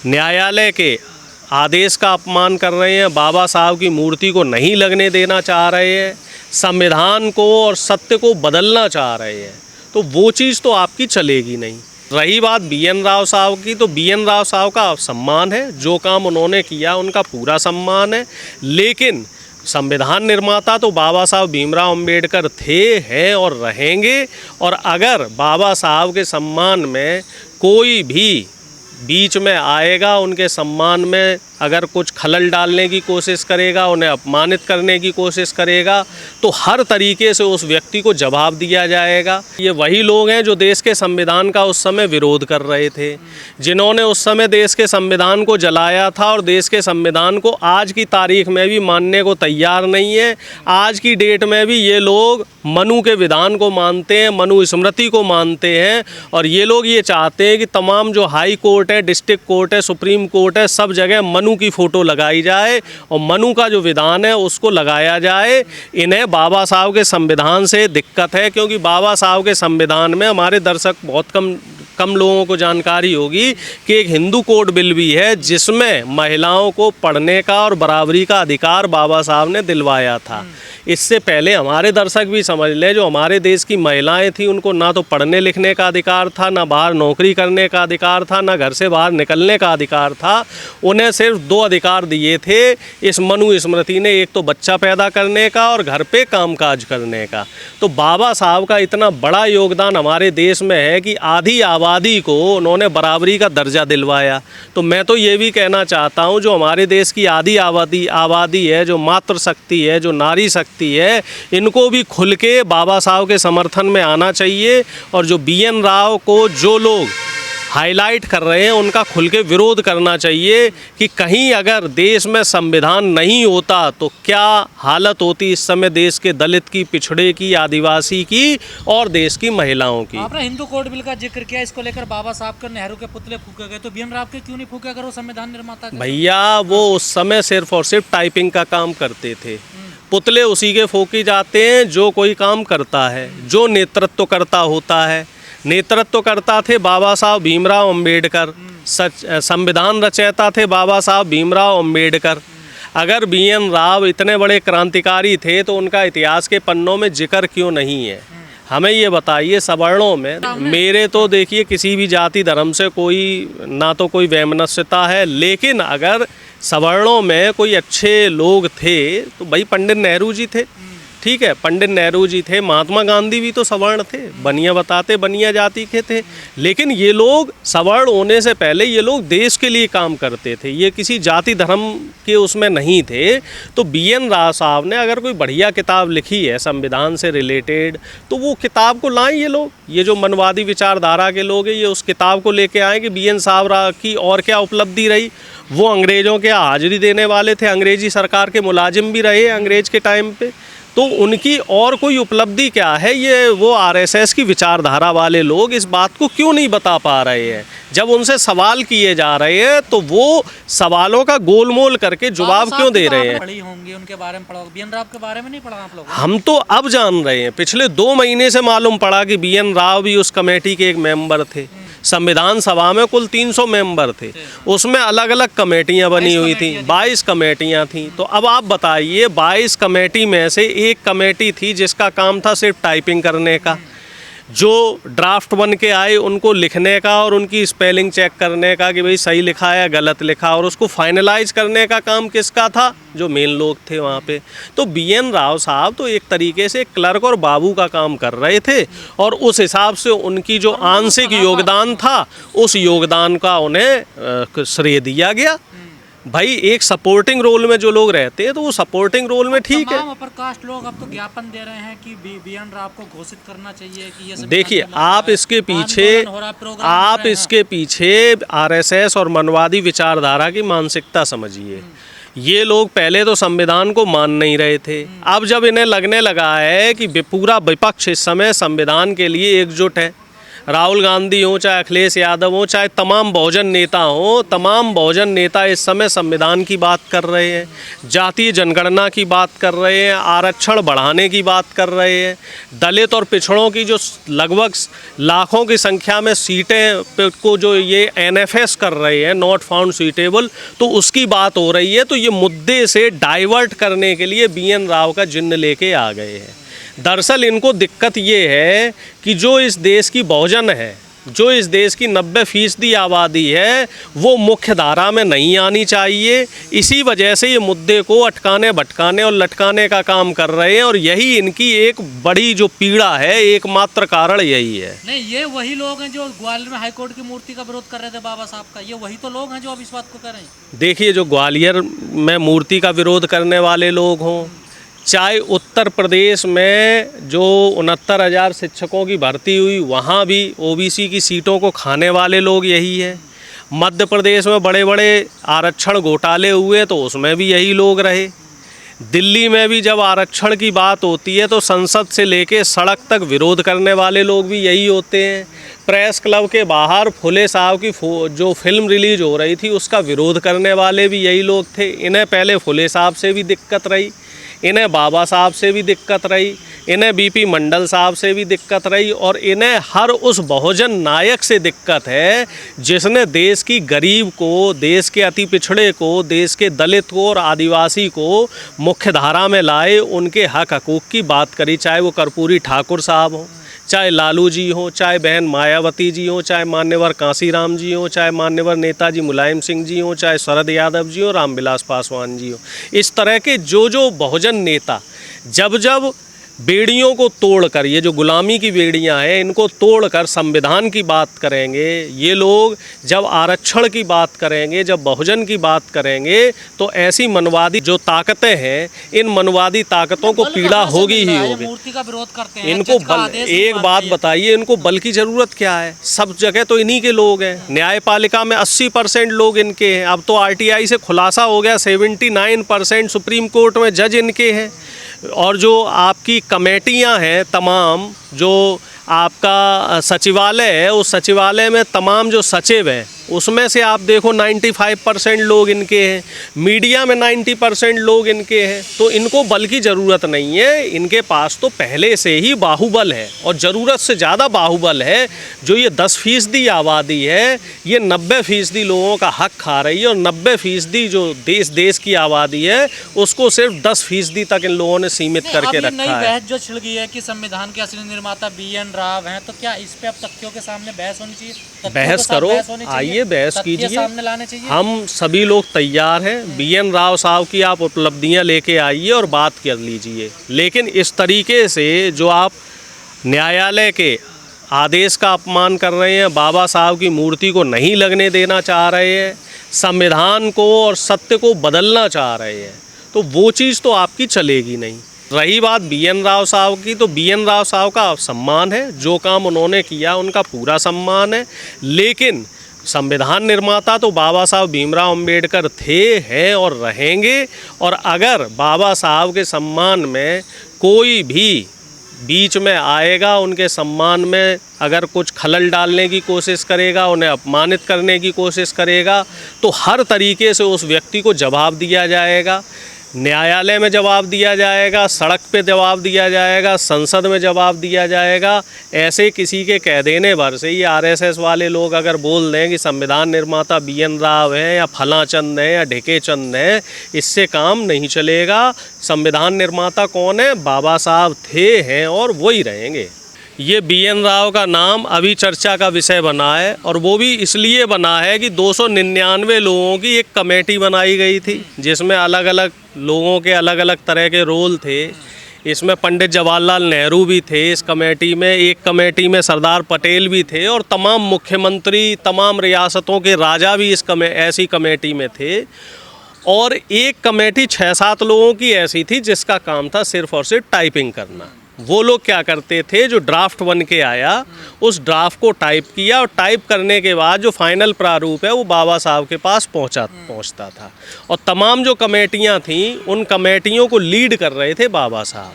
न्यायालय के आदेश का अपमान कर रहे हैं, बाबा साहब की मूर्ति को नहीं लगने देना चाह रहे हैं, संविधान को और सत्य को बदलना चाह रहे हैं, तो वो चीज़ तो आपकी चलेगी नहीं। रही बात BN राव साहब की, तो BN राव साहब का सम्मान है, जो काम उन्होंने किया उनका पूरा सम्मान है, लेकिन संविधान निर्माता तो बाबा साहब भीमराव अंबेडकर थे, हैं और रहेंगे। और अगर बाबा साहब के सम्मान में कोई भी बीच में आएगा, उनके सम्मान में अगर कुछ खलल डालने की कोशिश करेगा, उन्हें अपमानित करने की कोशिश करेगा, तो हर तरीके से उस व्यक्ति को जवाब दिया जाएगा। ये वही लोग हैं जो देश के संविधान का उस समय विरोध कर रहे थे, जिन्होंने उस समय देश के संविधान को जलाया था और देश के संविधान को आज की तारीख में भी मानने को तैयार नहीं है। आज की डेट में भी ये लोग मनु के विधान को मानते हैं, मनु स्मृति को मानते हैं, और ये लोग ये चाहते हैं कि तमाम जो हाई कोर्ट है, डिस्ट्रिक्ट कोर्ट है, सुप्रीम कोर्ट है, सब जगह मनु की फ़ोटो लगाई जाए और मनु का जो विधान है उसको लगाया जाए। इन्हें बाबा साहब के संविधान से दिक्कत है, क्योंकि बाबा साहब के संविधान में, हमारे दर्शक बहुत कम लोगों को जानकारी होगी कि एक हिंदू कोड बिल भी है जिसमें महिलाओं को पढ़ने का और बराबरी का अधिकार बाबा साहब ने दिलवाया था। इससे पहले हमारे दर्शक भी समझ लें, जो हमारे देश की महिलाएं थी उनको ना तो पढ़ने लिखने का अधिकार था, ना बाहर नौकरी करने का अधिकार था, ना घर से बाहर निकलने का अधिकार था। उन्हें सिर्फ 2 अधिकार दिए थे इस मनु स्मृति ने, एक तो बच्चा पैदा करने का और घर पे कामकाज करने का। तो बाबा साहब का इतना बड़ा योगदान हमारे देश में है कि आधी आबादी को उन्होंने बराबरी का दर्जा दिलवाया। तो मैं तो ये भी कहना चाहता हूँ, जो हमारे देश की आधी आबादी है, जो मातृशक्ति है, जो नारी शक्ति है, इनको भी खुल के बाबा साहब के समर्थन में आना चाहिए। और जो BN राव को जो लोग हाईलाइट कर रहे हैं, उनका खुल के विरोध करना चाहिए कि कहीं अगर देश में संविधान नहीं होता तो क्या हालत होती इस समय देश के दलित की, पिछड़े की, आदिवासी की और देश की महिलाओं की। आपने हिंदू कोड बिल का जिक्र किया, इसको लेकर बाबा साहब के, नेहरू के पुतले फूके गए, तो BN राव के क्यों नहीं फूके अगर वो संविधान निर्माता? भैया वो उस समय सिर्फ और सिर्फ टाइपिंग का काम करते थे। पुतले उसी के फूके जाते हैं जो कोई काम करता है, जो नेतृत्व करता होता है। नेतृत्व करता थे बाबा साहब भीमराव अंबेडकर, संविधान रचयिता थे बाबा साहब भीमराव अंबेडकर। अगर BN राव इतने बड़े क्रांतिकारी थे तो उनका इतिहास के पन्नों में जिक्र क्यों नहीं है? हमें ये बताइए। सवर्णों में मेरे तो देखिए किसी भी जाति धर्म से कोई ना तो कोई वैमनस्यता है, लेकिन अगर सवर्णों में कोई अच्छे लोग थे तो भाई पंडित नेहरू जी थे, ठीक है, पंडित नेहरू जी थे, महात्मा गांधी भी तो सवर्ण थे, बनिया बताते बनिया जाति के थे। लेकिन ये लोग सवर्ण होने से पहले ये लोग देश के लिए काम करते थे, ये किसी जाति धर्म के उसमें नहीं थे। तो BN राव साहब ने अगर कोई बढ़िया किताब लिखी है संविधान से रिलेटेड, तो वो किताब को लाएं ये लोग। ये जो मनवादी विचारधारा के लोग हैं, ये उस किताब को लेके आएँ कि BN साहब की और क्या उपलब्धि रही। वो अंग्रेज़ों के हाजिरी देने वाले थे, अंग्रेजी सरकार के मुलाजिम भी रहे अंग्रेज के टाइम पे, तो उनकी और कोई उपलब्धि क्या है? ये वो RSS की विचारधारा वाले लोग इस बात को क्यों नहीं बता पा रहे हैं? जब उनसे सवाल किए जा रहे हैं तो वो सवालों का गोलमोल करके जवाब क्यों दे रहे हैं? पढ़ी होंगी, उनके बारे में पढ़ा, BN राव के बारे में नहीं पढ़ा आप लोग? हम तो अब जान रहे हैं, पिछले 2 महीने से मालूम पड़ा कि BN राव भी उस कमेटी के एक मेंबर थे। संविधान सभा में कुल 300 मेंबर थे, उसमें अलग अलग कमेटियां बनी हुई थी, 22 कमेटियां थी। तो अब आप बताइए, 22 कमेटी में से एक कमेटी थी जिसका काम था सिर्फ टाइपिंग करने का, जो ड्राफ्ट बन के आए उनको लिखने का और उनकी स्पेलिंग चेक करने का कि भाई सही लिखा है गलत लिखा, और उसको फाइनलाइज करने का काम किसका था? जो मेन लोग थे वहाँ पे। तो BN राव साहब तो एक तरीके से क्लर्क और बाबू का काम कर रहे थे, और उस हिसाब से उनकी जो आंशिक योगदान था, उस योगदान का उन्हें श्रेय दिया गया। भाई एक सपोर्टिंग रोल में जो लोग रहते हैं तो वो सपोर्टिंग रोल में ठीक है। अपर कास्ट लोग अब तो ज्ञापन दे रहे हैं कि BN राव को घोषित करना चाहिए कि ये। देखिए, आप इसके पीछे RSS और मनवादी विचारधारा की मानसिकता समझिए। ये लोग पहले तो संविधान को मान नहीं रहे थे, अब जब इन्हें लगने लगा है कि पूरा विपक्ष इस समय संविधान के लिए एकजुट है, राहुल गांधी हो, चाहे अखिलेश यादव हो, चाहे तमाम बहुजन नेता हो, तमाम बहुजन नेता इस समय संविधान की बात कर रहे हैं, जातीय जनगणना की बात कर रहे हैं, आरक्षण बढ़ाने की बात कर रहे हैं, दलित और पिछड़ों की जो लगभग लाखों की संख्या में सीटें को जो ये NFS कर रहे हैं, नॉट फाउंड सूटेबल, तो उसकी बात हो रही है। तो ये मुद्दे से डाइवर्ट करने के लिए BN राव का जिन्न लेके आ गए हैं। दरअसल इनको दिक्कत ये है कि जो इस देश की बहुजन है, जो इस देश की 90% आबादी है, वो मुख्य धारा में नहीं आनी चाहिए। इसी वजह से ये मुद्दे को अटकाने भटकाने और लटकाने का काम कर रहे हैं, और यही इनकी एक बड़ी जो पीड़ा है, एकमात्र कारण यही है। नहीं, ये वही लोग हैं जो ग्वालियर में हाईकोर्ट की मूर्ति का विरोध कर रहे थे बाबा साहब का, ये वही तो लोग हैं जो अब इस बात को कर रहे हैं। देखिए, जो ग्वालियर में मूर्ति का विरोध करने वाले लोग हों, चाहे उत्तर प्रदेश में जो 69,000 शिक्षकों की भर्ती हुई, वहाँ भी OBC की सीटों को खाने वाले लोग यही है। मध्य प्रदेश में बड़े बड़े आरक्षण घोटाले हुए तो उसमें भी यही लोग रहे। दिल्ली में भी जब आरक्षण की बात होती है तो संसद से लेके सड़क तक विरोध करने वाले लोग भी यही होते हैं। प्रेस क्लब के बाहर फुले साहब की जो फिल्म रिलीज़ हो रही थी उसका विरोध करने वाले भी यही लोग थे। इन्हें पहले फुले साहब से भी दिक्कत रही, इन्हें बाबा साहब से भी दिक्कत रही, इन्हें BP मंडल साहब से भी दिक्कत रही, और इन्हें हर उस बहुजन नायक से दिक्कत है जिसने देश की गरीब को, देश के अति पिछड़े को, देश के दलित को और आदिवासी को मुख्य धारा में लाए, उनके हक हकूक़ की बात करी। चाहे वो कर्पूरी ठाकुर साहब हों, चाहे लालू जी हो, चाहे बहन मायावती जी हो, चाहे मान्यवर कांसीराम जी हो, चाहे मान्यवर नेताजी मुलायम सिंह जी हो, चाहे शरद यादव जी हो, रामविलास पासवान जी हो। इस तरह के जो बहुजन नेता जब जब बेड़ियों को तोड़कर, ये जो गुलामी की बेड़ियां हैं, इनको तोड़कर संविधान की बात करेंगे, ये लोग जब आरक्षण की बात करेंगे, जब बहुजन की बात करेंगे, तो ऐसी मनवादी जो ताकतें हैं, इन मनवादी ताकतों को पीड़ा होगी ही होगी। मूर्ति का विरोध करते हैं, इनको बल, एक बात बताइए, इनको बल की ज़रूरत क्या है? सब जगह तो इन्हीं के लोग हैं। न्यायपालिका में 80% लोग इनके हैं। अब तो RTI से खुलासा हो गया 79% सुप्रीम कोर्ट में जज इनके हैं। और जो आपकी कमेटियां हैं, तमाम जो आपका सचिवालय है, उस सचिवालय में तमाम जो सचिव हैं, उसमें से आप देखो 95% लोग इनके हैं। मीडिया में 90% लोग इनके हैं। तो इनको बल की ज़रूरत नहीं है, इनके पास तो पहले से ही बाहुबल है, और ज़रूरत से ज़्यादा बाहुबल है। जो ये 10% आबादी है, ये 90% लोगों का हक खा रही है, और 90% जो देश की आबादी है, उसको सिर्फ 10% तक इन लोगों ने सीमित करके रखा नई है। बहस जो छिड़ गई है कि संविधान के असली निर्माता BN राव हैं, तो क्या इस पे अब तथ्यों के सामने बहस होनी चाहिए? बहस करो, आइए बहस कीजिए, सामने लाने चाहिए। हम सभी लोग तैयार हैं। BN राव साहब की आप उपलब्धियां लेके आइए और बात कर लीजिए, लेकिन इस तरीके से जो आप न्यायालय के आदेश का अपमान कर रहे हैं, बाबा साहब की मूर्ति को नहीं लगने देना चाह रहे हैं, संविधान को और सत्य को बदलना चाह रहे हैं, तो वो चीज़ तो आपकी चलेगी नहीं। रही बात BN राव साहब की, तो BN राव साहब का सम्मान है, जो काम उन्होंने किया उनका पूरा सम्मान है, लेकिन संविधान निर्माता तो बाबा साहब भीमराव अंबेडकर थे, हैं और रहेंगे। और अगर बाबा साहब के सम्मान में कोई भी बीच में आएगा, उनके सम्मान में अगर कुछ खलल डालने की कोशिश करेगा, उन्हें अपमानित करने की कोशिश करेगा, तो हर तरीके से उस व्यक्ति को जवाब दिया जाएगा। न्यायालय में जवाब दिया जाएगा, सड़क पे जवाब दिया जाएगा, संसद में जवाब दिया जाएगा। ऐसे किसी के कह देने भर से ये RSS वाले लोग अगर बोल दें कि संविधान निर्माता BN राव हैं या फलां चंद हैं या ढेके चंद हैं, इससे काम नहीं चलेगा। संविधान निर्माता कौन है? बाबा साहब थे, हैं और वही रहेंगे। ये BN राव का नाम अभी चर्चा का विषय बना है, और वो भी इसलिए बना है कि 299 लोगों की एक कमेटी बनाई गई थी, जिसमें अलग अलग लोगों के अलग अलग तरह के रोल थे। इसमें पंडित जवाहरलाल नेहरू भी थे इस कमेटी में, एक कमेटी में सरदार पटेल भी थे, और तमाम मुख्यमंत्री, तमाम रियासतों के राजा भी ऐसी कमेटी में थे। और एक कमेटी 6-7 लोगों की ऐसी थी जिसका काम था सिर्फ और सिर्फ टाइपिंग करना। वो लोग क्या करते थे, जो ड्राफ्ट बन के आया उस ड्राफ्ट को टाइप किया, और टाइप करने के बाद जो फाइनल प्रारूप है वो बाबा साहब के पास पहुंचता था। और तमाम जो कमेटियां थीं, उन कमेटियों को लीड कर रहे थे बाबा साहब।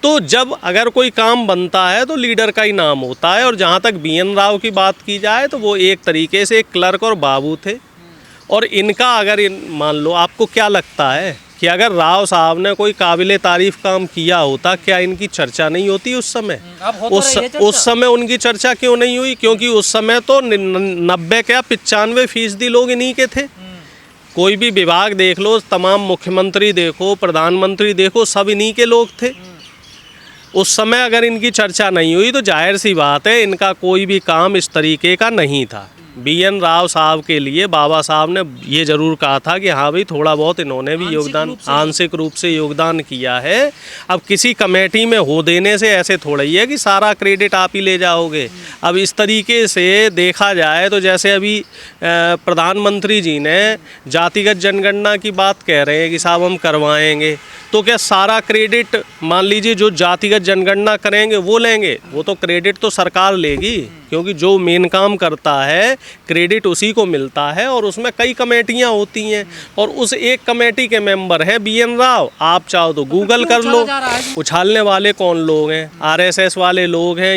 तो जब अगर कोई काम बनता है तो लीडर का ही नाम होता है। और जहाँ तक BN राव की बात की जाए तो वो एक तरीके से एक क्लर्क और बाबू थे। और इनका अगर मान लो, आपको क्या लगता है कि अगर राव साहब ने कोई काबिले तारीफ काम किया होता, क्या इनकी चर्चा नहीं होती उस समय? उस समय उनकी चर्चा क्यों नहीं हुई? क्योंकि उस समय तो 90 क्या 95% लोग इन्हीं के थे। कोई भी विभाग देख लो, तमाम मुख्यमंत्री देखो, प्रधानमंत्री देखो, सब इन्हीं के लोग थे। उस समय अगर इनकी चर्चा नहीं हुई तो जाहिर सी बात है इनका कोई भी काम इस तरीके का नहीं था। BN राव साहब के लिए बाबा साहब ने ये ज़रूर कहा था कि हाँ भाई, थोड़ा बहुत इन्होंने भी योगदान, आंशिक रूप से योगदान किया है। अब किसी कमेटी में हो देने से ऐसे थोड़ा ही है कि सारा क्रेडिट आप ही ले जाओगे। अब इस तरीके से देखा जाए तो जैसे अभी प्रधानमंत्री जी ने जातिगत जनगणना की बात कह रहे हैं कि साहब हम करवाएंगे, तो क्या सारा क्रेडिट मान लीजिए जो जातिगत जनगणना करेंगे वो लेंगे? वो तो क्रेडिट तो सरकार लेगी, क्योंकि जो मेन काम करता है क्रेडिट उसी को मिलता है। और उसमें कई कमेटियां होती हैं और उस एक कमेटी के मेंबर हैं BN राव। आप चाहो तो गूगल कर लो। उछालने वाले कौन लोग हैं? RSS वाले लोग हैं।